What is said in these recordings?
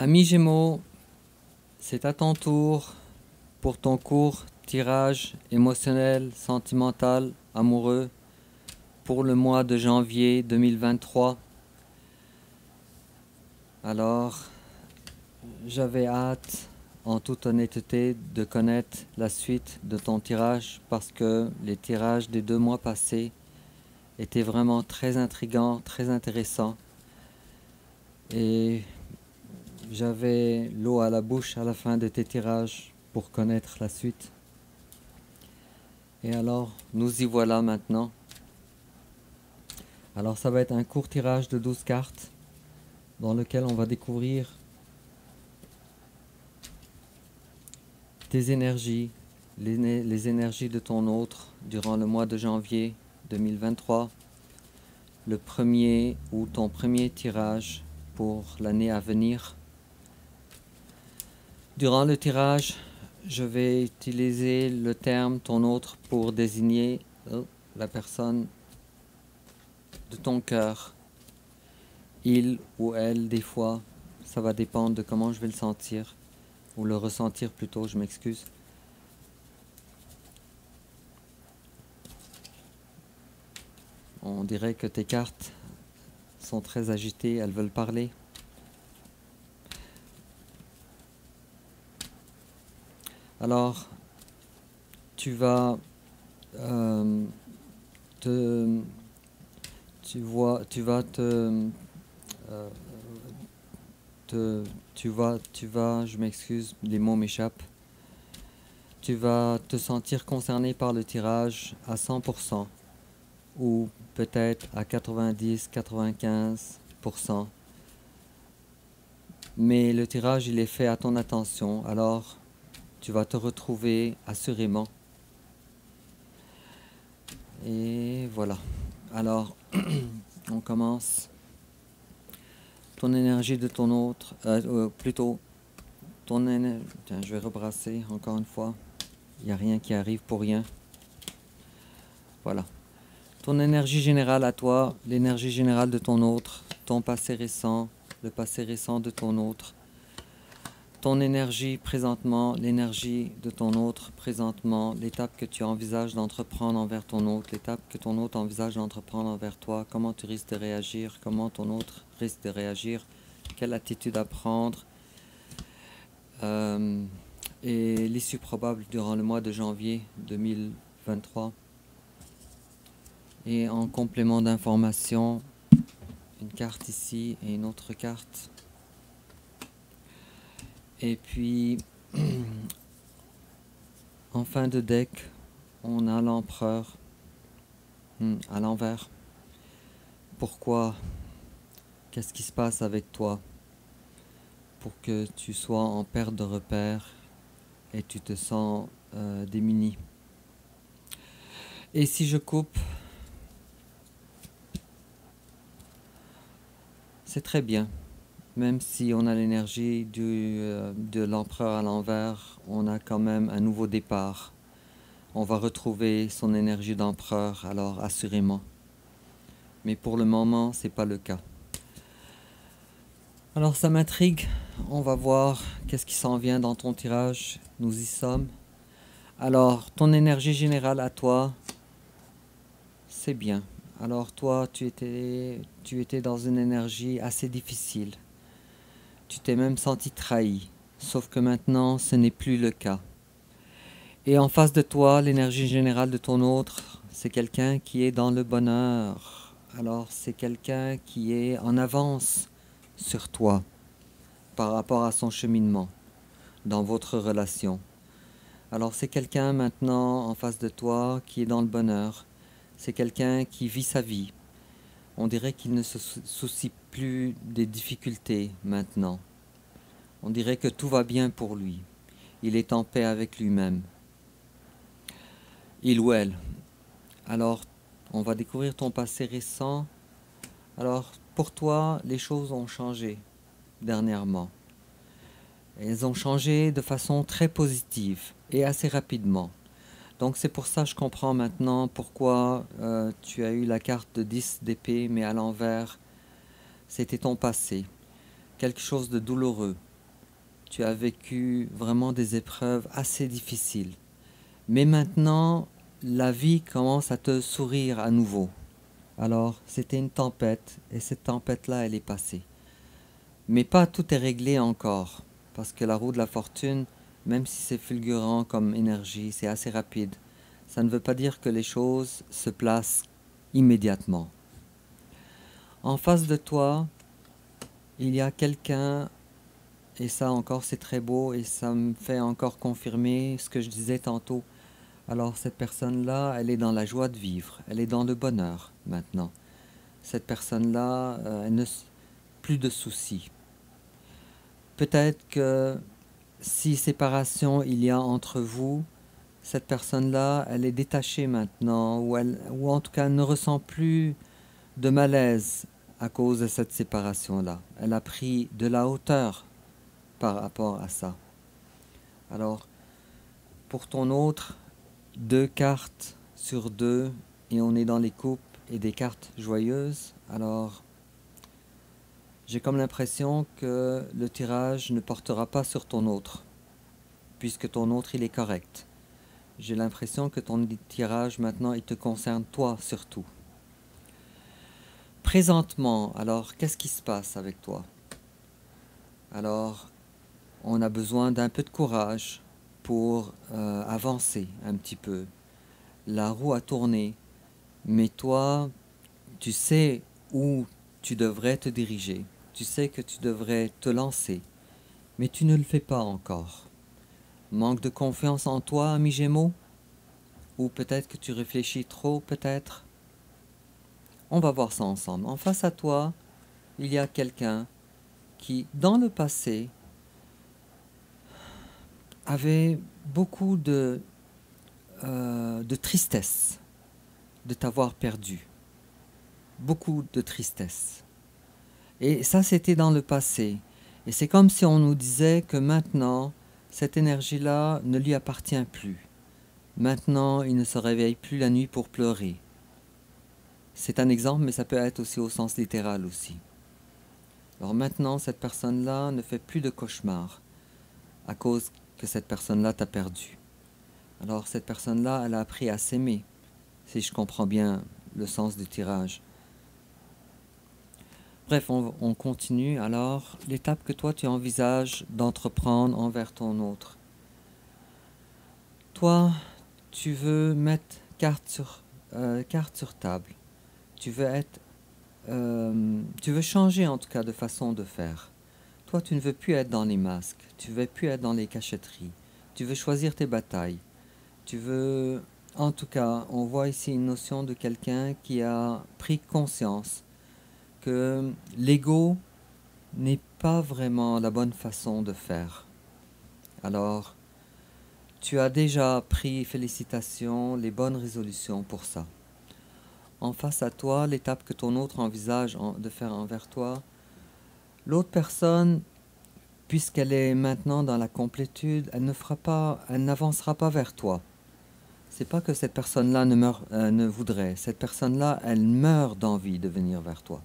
Ami Gémeaux, c'est à ton tour pour ton court tirage émotionnel, sentimental, amoureux pour le mois de janvier 2023. Alors, j'avais hâte, en toute honnêteté, de connaître la suite de ton tirage parce que les tirages des 2 mois passés étaient vraiment très intrigants, très intéressants. Et j'avais l'eau à la bouche à la fin de tes tirages pour connaître la suite. Et alors, nous y voilà maintenant. Alors, ça va être un court tirage de 12 cartes dans lequel on va découvrir tes énergies, les énergies de ton autre durant le mois de janvier 2023, le premier ou ton premier tirage pour l'année à venir. Durant le tirage, je vais utiliser le terme ton autre pour désigner la personne de ton cœur. Il ou elle, des fois, ça va dépendre de comment je vais le sentir, ou le ressentir plutôt, je m'excuse. On dirait que tes cartes sont très agitées, elles veulent parler. Alors, tu vas je m'excuse, les mots m'échappent. Tu vas te sentir concerné par le tirage à 100%, ou peut-être à 90-95%. Mais le tirage, il est fait à ton attention, alors tu vas te retrouver assurément. Et voilà. Alors, on commence. Ton énergie de ton autre, plutôt, ton énergie. Tiens, je vais rebrasser encore une fois. Il n'y a rien qui arrive pour rien. Voilà. Ton énergie générale à toi, l'énergie générale de ton autre, ton passé récent, le passé récent de ton autre, ton énergie présentement, l'énergie de ton autre présentement, l'étape que tu envisages d'entreprendre envers ton autre, l'étape que ton autre envisage d'entreprendre envers toi, comment tu risques de réagir, comment ton autre risque de réagir, quelle attitude à prendre, et l'issue probable durant le mois de janvier 2023. Et en complément d'information, une carte ici et une autre carte. Et puis, en fin de deck, on a l'empereur à l'envers. Pourquoi? Qu'est-ce qui se passe avec toi pour que tu sois en perte de repère et tu te sens démuni? Et si je coupe, c'est très bien. Même si on a l'énergie de l'empereur à l'envers, on a quand même un nouveau départ. On va retrouver son énergie d'empereur, alors assurément. Mais pour le moment, c'est pas le cas. Alors ça m'intrigue. On va voir qu'est-ce qui s'en vient dans ton tirage. Nous y sommes. Alors, ton énergie générale à toi, c'est bien. Alors toi, tu étais dans une énergie assez difficile. Tu t'es même senti trahi. Sauf que maintenant, ce n'est plus le cas. Et en face de toi, l'énergie générale de ton autre, c'est quelqu'un qui est dans le bonheur. Alors c'est quelqu'un qui est en avance sur toi par rapport à son cheminement dans votre relation. Alors c'est quelqu'un maintenant en face de toi qui est dans le bonheur. C'est quelqu'un qui vit sa vie. On dirait qu'il ne se soucie plus des difficultés maintenant. On dirait que tout va bien pour lui. Il est en paix avec lui-même. Il ou elle. Alors, on va découvrir ton passé récent. Alors, pour toi, les choses ont changé dernièrement. Elles ont changé de façon très positive et assez rapidement. Donc c'est pour ça que je comprends maintenant pourquoi tu as eu la carte de 10 d'épée, mais à l'envers, c'était ton passé. Quelque chose de douloureux. tu as vécu vraiment des épreuves assez difficiles. Mais maintenant, la vie commence à te sourire à nouveau. Alors, c'était une tempête, et cette tempête-là, elle est passée. Mais pas tout est réglé encore, parce que la roue de la fortune, même si c'est fulgurant comme énergie, c'est assez rapide, ça ne veut pas dire que les choses se placent immédiatement. En face de toi, il y a quelqu'un, et ça encore c'est très beau, et ça me fait encore confirmer ce que je disais tantôt. Alors cette personne-là, elle est dans la joie de vivre, elle est dans le bonheur maintenant. Cette personne-là, elle n'a plus de soucis. Peut-être que si séparation il y a entre vous, cette personne-là, elle est détachée maintenant, ou en tout cas elle ne ressent plus de malaise à cause de cette séparation-là. Elle a pris de la hauteur par rapport à ça. Alors, pour ton autre, 2 cartes sur 2, et on est dans les coupes et des cartes joyeuses. Alors, j'ai comme l'impression que le tirage ne portera pas sur ton autre, puisque ton autre, il est correct. J'ai l'impression que ton tirage, maintenant, il te concerne toi surtout. Présentement, alors, qu'est-ce qui se passe avec toi? Alors, on a besoin d'un peu de courage pour avancer un petit peu. La roue a tourné, mais toi, tu sais où tu devrais te diriger. Tu sais que tu devrais te lancer, mais tu ne le fais pas encore. Manque de confiance en toi, ami Gémeaux? Ou peut-être que tu réfléchis trop, peut-être? On va voir ça ensemble. En face à toi, il y a quelqu'un qui, dans le passé, avait beaucoup de tristesse de t'avoir perdu. Beaucoup de tristesse. Et ça, c'était dans le passé. Et c'est comme si on nous disait que maintenant, cette énergie-là ne lui appartient plus. Maintenant, il ne se réveille plus la nuit pour pleurer. C'est un exemple, mais ça peut être aussi au sens littéral aussi. Alors maintenant, cette personne-là ne fait plus de cauchemars à cause que cette personne-là t'a perdu. Alors cette personne-là, elle a appris à s'aimer, si je comprends bien le sens du tirage. Bref, on continue. Alors, l'étape que toi tu envisages d'entreprendre envers ton autre. Toi, tu veux mettre carte sur table. Tu veux tu veux changer en tout cas de façon de faire. Toi, tu ne veux plus être dans les masques. Tu ne veux plus être dans les cachotteries. Tu veux choisir tes batailles. Tu veux, en tout cas, on voit ici une notion de quelqu'un qui a pris conscience que l'ego n'est pas vraiment la bonne façon de faire. Alors, tu as déjà pris, félicitations, les bonnes résolutions pour ça. En face à toi, l'étape que ton autre envisage de faire envers toi, l'autre personne, puisqu'elle est maintenant dans la complétude, elle n'avancera pas vers toi. C'est pas que cette personne-là ne voudrait. Cette personne-là, elle meurt d'envie de venir vers toi.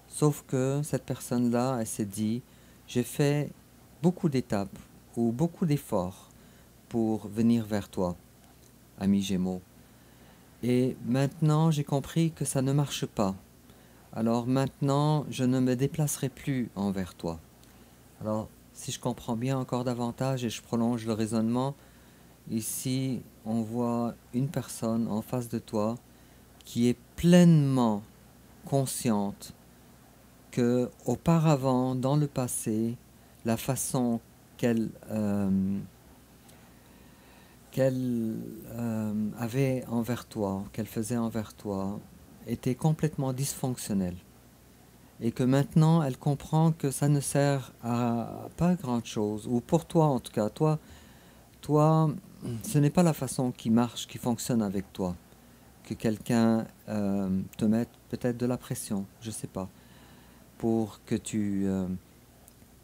Sauf que cette personne-là, elle s'est dit, j'ai fait beaucoup d'étapes ou beaucoup d'efforts pour venir vers toi, ami Gémeaux. Et maintenant, j'ai compris que ça ne marche pas. Alors maintenant, je ne me déplacerai plus envers toi. Alors, si je comprends bien encore davantage et je prolonge le raisonnement, ici, on voit une personne en face de toi qui est pleinement consciente que auparavant, dans le passé, la façon qu'elle avait envers toi, qu'elle faisait envers toi, était complètement dysfonctionnelle. Et que maintenant, elle comprend que ça ne sert à pas grand-chose, ou pour toi en tout cas, toi, ce n'est pas la façon qui marche, qui fonctionne avec toi, que quelqu'un te mette peut-être de la pression, je sais pas, pour que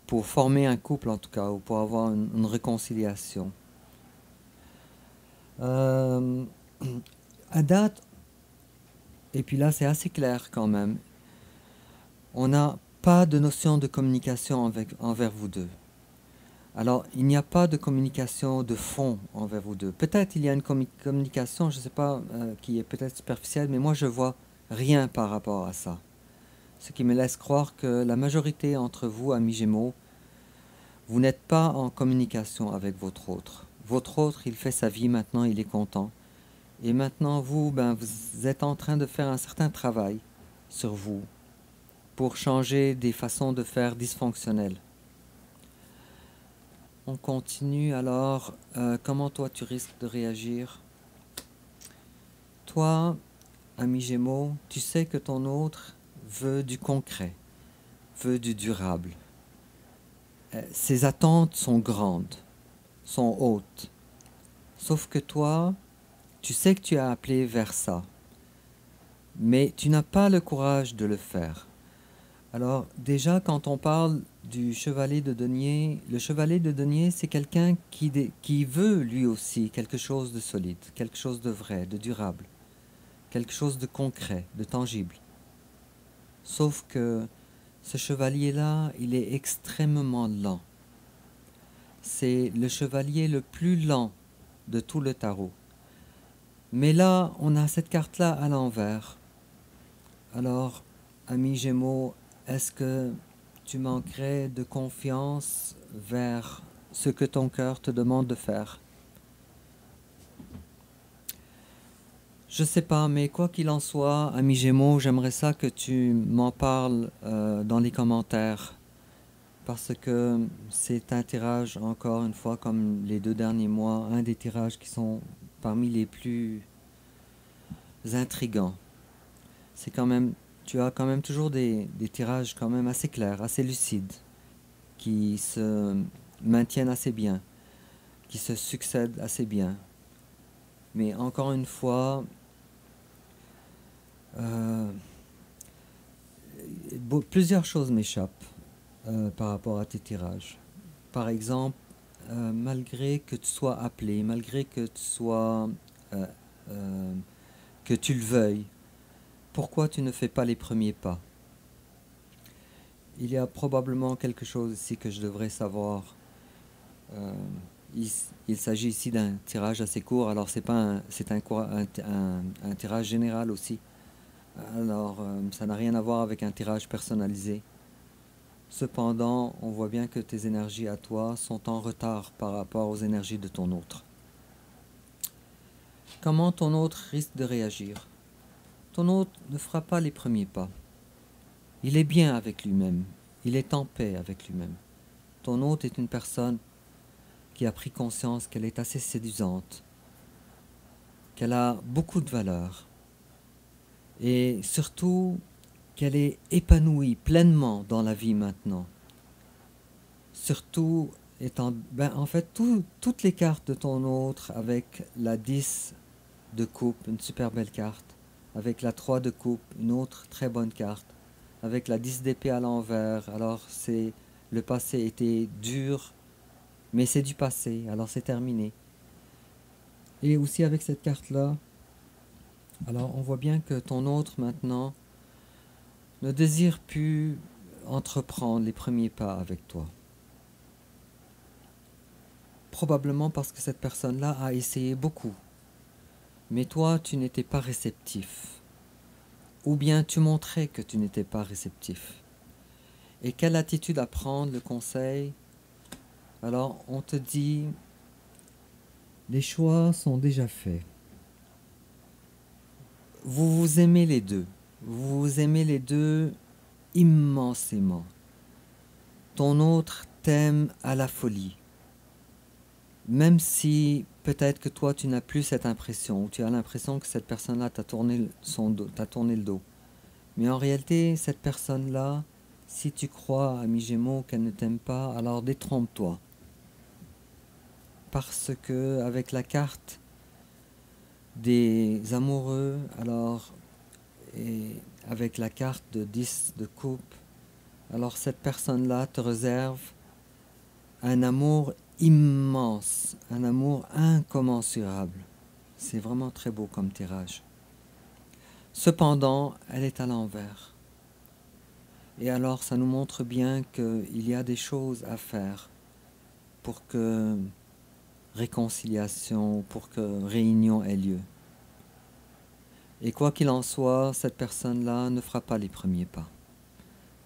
pour former un couple en tout cas, ou pour avoir une réconciliation. À date, et puis là c'est assez clair quand même, on n'a pas de notion de communication envers vous deux. Alors, il n'y a pas de communication de fond envers vous deux. Peut-être il y a une communication, je ne sais pas, qui est peut-être superficielle, mais moi je vois rien par rapport à ça. Ce qui me laisse croire que la majorité entre vous, amis Gémeaux, vous n'êtes pas en communication avec votre autre. Votre autre, il fait sa vie maintenant, il est content. Et maintenant, vous, ben, vous êtes en train de faire un certain travail sur vous pour changer des façons de faire dysfonctionnelles. On continue alors. Comment toi tu risques de réagir? Toi, ami Gémeaux, tu sais que ton autre veut du concret, veut du durable. Ses attentes sont grandes, sont hautes. Sauf que toi, tu sais que tu as appelé vers ça, mais tu n'as pas le courage de le faire. Alors déjà, quand on parle du chevalier de denier, le chevalier de denier, c'est quelqu'un qui veut lui aussi quelque chose de solide, quelque chose de vrai, de durable, quelque chose de concret, de tangible. Sauf que ce chevalier-là, il est extrêmement lent. C'est le chevalier le plus lent de tout le tarot. Mais là, on a cette carte-là à l'envers. Alors, ami Gémeaux, est-ce que tu manquerais de confiance vers ce que ton cœur te demande de faire? Je sais pas, mais quoi qu'il en soit, ami Gémeaux, j'aimerais ça que tu m'en parles dans les commentaires. Parce que c'est un tirage, encore une fois, comme les 2 derniers mois, un des tirages qui sont parmi les plus intrigants. C'est quand même, tu as quand même toujours des tirages quand même assez clairs, assez lucides, qui se maintiennent assez bien, qui se succèdent assez bien. Mais encore une fois, euh, plusieurs choses m'échappent par rapport à tes tirages. Par exemple, malgré que tu sois appelé, malgré que tu sois euh, euh, que tu le veuilles, pourquoi tu ne fais pas les premiers pas? Il y a probablement quelque chose ici que je devrais savoir. Euh, il s'agit ici d'un tirage assez court, alors c'est pas un tirage général aussi. Alors ça n'a rien à voir avec un tirage personnalisé. Cependant, on voit bien que tes énergies à toi sont en retard par rapport aux énergies de ton autre. Comment ton autre risque de réagir? Ton autre ne fera pas les premiers pas. Il est bien avec lui-même. Il est en paix avec lui-même. Ton autre est une personne qui a pris conscience qu'elle est assez séduisante, qu'elle a beaucoup de valeur et surtout qu'elle est épanouie pleinement dans la vie maintenant. Surtout étant, en fait, toutes les cartes de ton autre avec la 10 de coupe, une super belle carte, avec la 3 de coupe, une autre très bonne carte, avec la 10 d'épée à l'envers, alors c'est le passé était dur, mais c'est du passé, alors c'est terminé. Et aussi avec cette carte-là, alors on voit bien que ton autre maintenant ne désire plus entreprendre les premiers pas avec toi. Probablement parce que cette personne-là a essayé beaucoup. Mais toi, tu n'étais pas réceptif. Ou bien tu montrais que tu n'étais pas réceptif. Et quelle attitude à prendre, le conseil? Alors, on te dit, les choix sont déjà faits. Vous vous aimez les deux. Vous vous aimez les deux immensément. Ton autre t'aime à la folie. Même si peut-être que toi tu n'as plus cette impression, ou tu as l'impression que cette personne-là t'a tourné t'a tourné le dos. Mais en réalité, cette personne-là, si tu crois, ami Gémeaux, qu'elle ne t'aime pas, alors détrompe-toi. Parce que avec la carte des amoureux, alors, et avec la carte de 10 de coupe, alors cette personne-là te réserve un amour immense, un amour incommensurable. C'est vraiment très beau comme tirage. Cependant, elle est à l'envers. Et alors, ça nous montre bien qu'il y a des choses à faire. pour que réconciliation, pour que réunion ait lieu. Et quoi qu'il en soit, cette personne-là ne fera pas les premiers pas.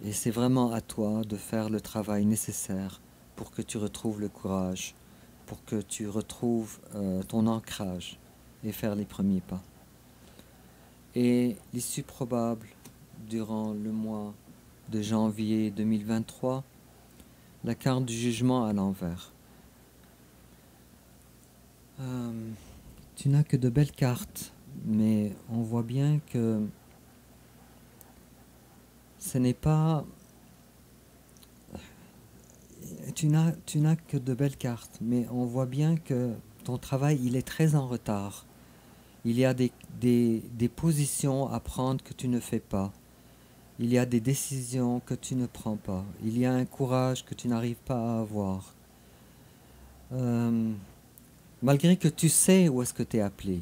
Et c'est vraiment à toi de faire le travail nécessaire pour que tu retrouves le courage, pour que tu retrouves ton ancrage et faire les premiers pas. Et l'issue probable durant le mois de janvier 2023, la carte du jugement à l'envers. Tu n'as que de belles cartes, mais on voit bien que ce n'est pas... Tu n'as que de belles cartes, mais on voit bien que ton travail, il est très en retard. Il y a des positions à prendre que tu ne fais pas. Il y a des décisions que tu ne prends pas. Il y a un courage que tu n'arrives pas à avoir. Malgré que tu sais où est-ce que tu es appelé,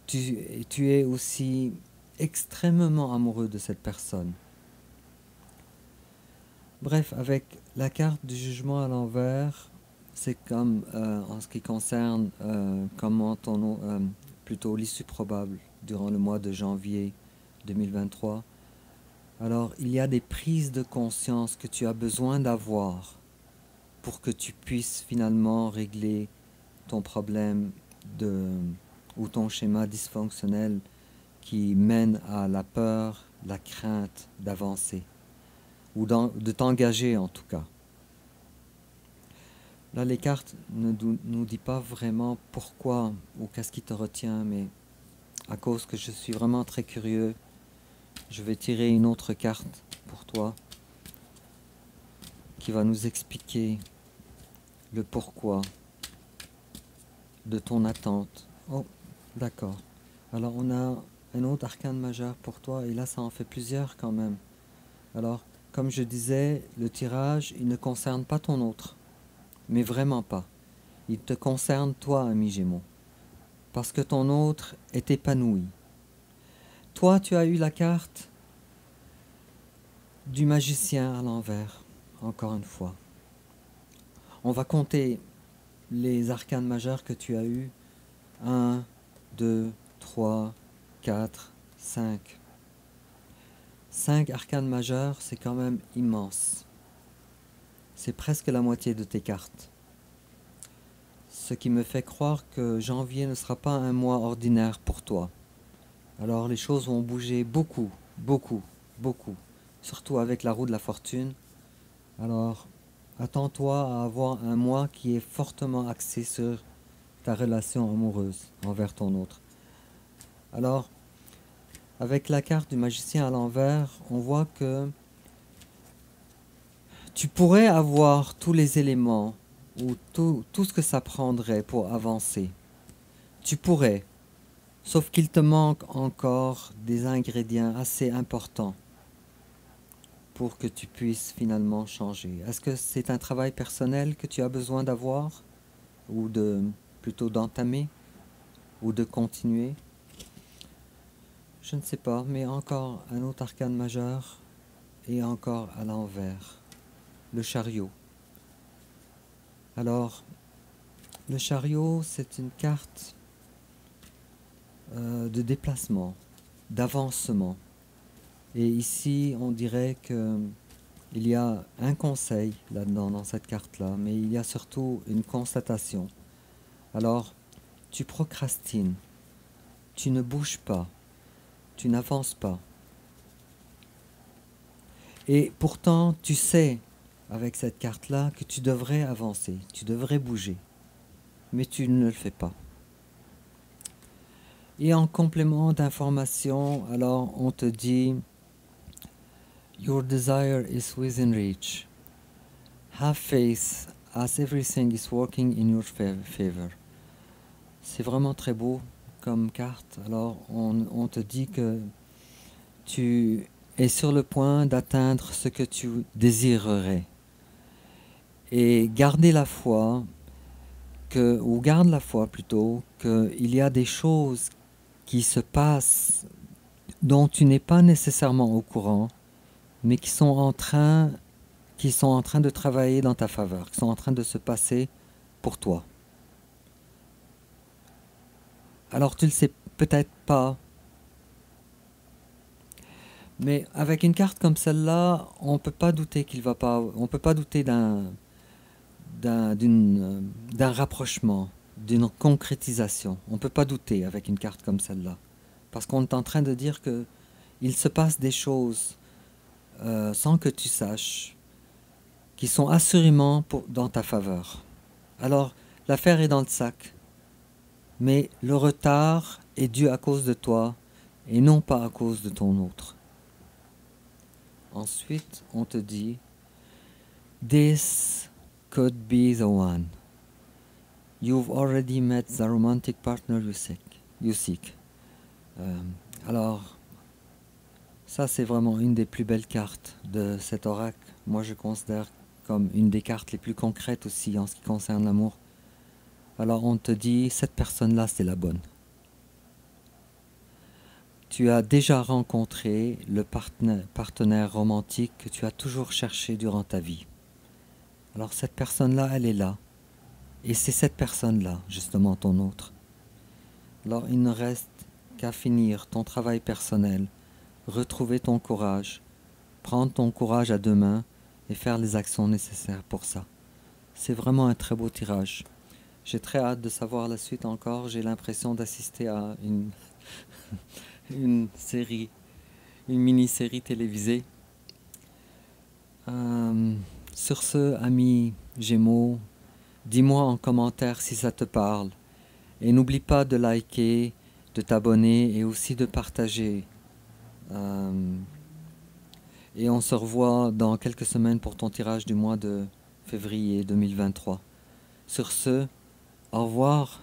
tu es aussi extrêmement amoureux de cette personne. Bref, avec la carte du jugement à l'envers, c'est comme en ce qui concerne comment plutôt l'issue probable durant le mois de janvier 2023. Alors, il y a des prises de conscience que tu as besoin d'avoir pour que tu puisses finalement régler ton problème ou ton schéma dysfonctionnel qui mène à la peur, la crainte d'avancer ou de t'engager en tout cas. Là, les cartes ne nous disent pas vraiment pourquoi ou qu'est-ce qui te retient, mais à cause que je suis vraiment très curieux, je vais tirer une autre carte pour toi qui va nous expliquer le pourquoi de ton attente. Oh, d'accord. Alors, on a un autre arcane majeur pour toi, et là, ça en fait plusieurs quand même. Alors, comme je disais, le tirage, il ne concerne pas ton autre, mais vraiment pas. Il te concerne toi, ami Gémeaux, parce que ton autre est épanoui. Toi, tu as eu la carte du magicien à l'envers, encore une fois. On va compter les arcanes majeurs que tu as eus. 1, 2, 3, 4, 5. 5 arcanes majeurs, c'est quand même immense. C'est presque la moitié de tes cartes. Ce qui me fait croire que janvier ne sera pas un mois ordinaire pour toi. Alors les choses vont bouger beaucoup, beaucoup, beaucoup. Surtout avec la roue de la fortune. Alors, attends-toi à avoir un mois qui est fortement axé sur ta relation amoureuse envers ton autre. Alors, avec la carte du magicien à l'envers, on voit que tu pourrais avoir tous les éléments ou tout ce que ça prendrait pour avancer. Tu pourrais, sauf qu'il te manque encore des ingrédients assez importants pour que tu puisses finalement changer. Est-ce que c'est un travail personnel que tu as besoin d'avoir ou plutôt d'entamer ou de continuer? Je ne sais pas, mais encore un autre arcane majeur et encore à l'envers, le chariot. Alors, le chariot, c'est une carte de déplacement, d'avancement. Et ici, on dirait qu'il y a un conseil là-dedans, dans cette carte-là, mais il y a surtout une constatation. Alors, tu procrastines, tu ne bouges pas, tu n'avances pas. Et pourtant, tu sais, avec cette carte-là, que tu devrais avancer, tu devrais bouger, mais tu ne le fais pas. Et en complément d'information, alors on te dit Your desire is within reach. Have faith as everything is working in your favor. C'est vraiment très beau comme carte. Alors on te dit que tu es sur le point d'atteindre ce que tu désirerais. Et garde la foi plutôt, qu'il y a des choses qui se passent dont tu n'es pas nécessairement au courant, mais qui qui sont en train de travailler dans ta faveur, qui sont en train de se passer pour toi. Alors tu le sais peut-être pas, mais avec une carte comme celle-là, on peut pas douter qu'il va pas, on peut pas douter d'un rapprochement, d'une concrétisation. On peut pas douter avec une carte comme celle-là, parce qu'on est en train de dire que il se passe des choses sans que tu saches, qui sont assurément dans ta faveur. Alors l'affaire est dans le sac, mais le retard est dû à cause de toi et non pas à cause de ton autre. Ensuite, on te dit, This could be the one. You've already met the romantic partner you seek. Alors, ça c'est vraiment une des plus belles cartes de cet oracle. Moi je considère comme une des cartes les plus concrètes aussi en ce qui concerne l'amour. Alors on te dit, cette personne-là c'est la bonne. Tu as déjà rencontré le partenaire romantique que tu as toujours cherché durant ta vie. Alors cette personne-là, elle est là. Et c'est cette personne-là, justement, ton autre. Alors il ne reste qu'à finir ton travail personnel, retrouver ton courage, prendre ton courage à deux mains et faire les actions nécessaires pour ça. C'est vraiment un très beau tirage. J'ai très hâte de savoir la suite encore. J'ai l'impression d'assister à une série, une mini-série télévisée. Sur ce, amis Gémeaux, dis-moi en commentaire si ça te parle. Et n'oublie pas de liker, de t'abonner et aussi de partager. Et on se revoit dans quelques semaines pour ton tirage du mois de février 2023. Sur ce, au revoir.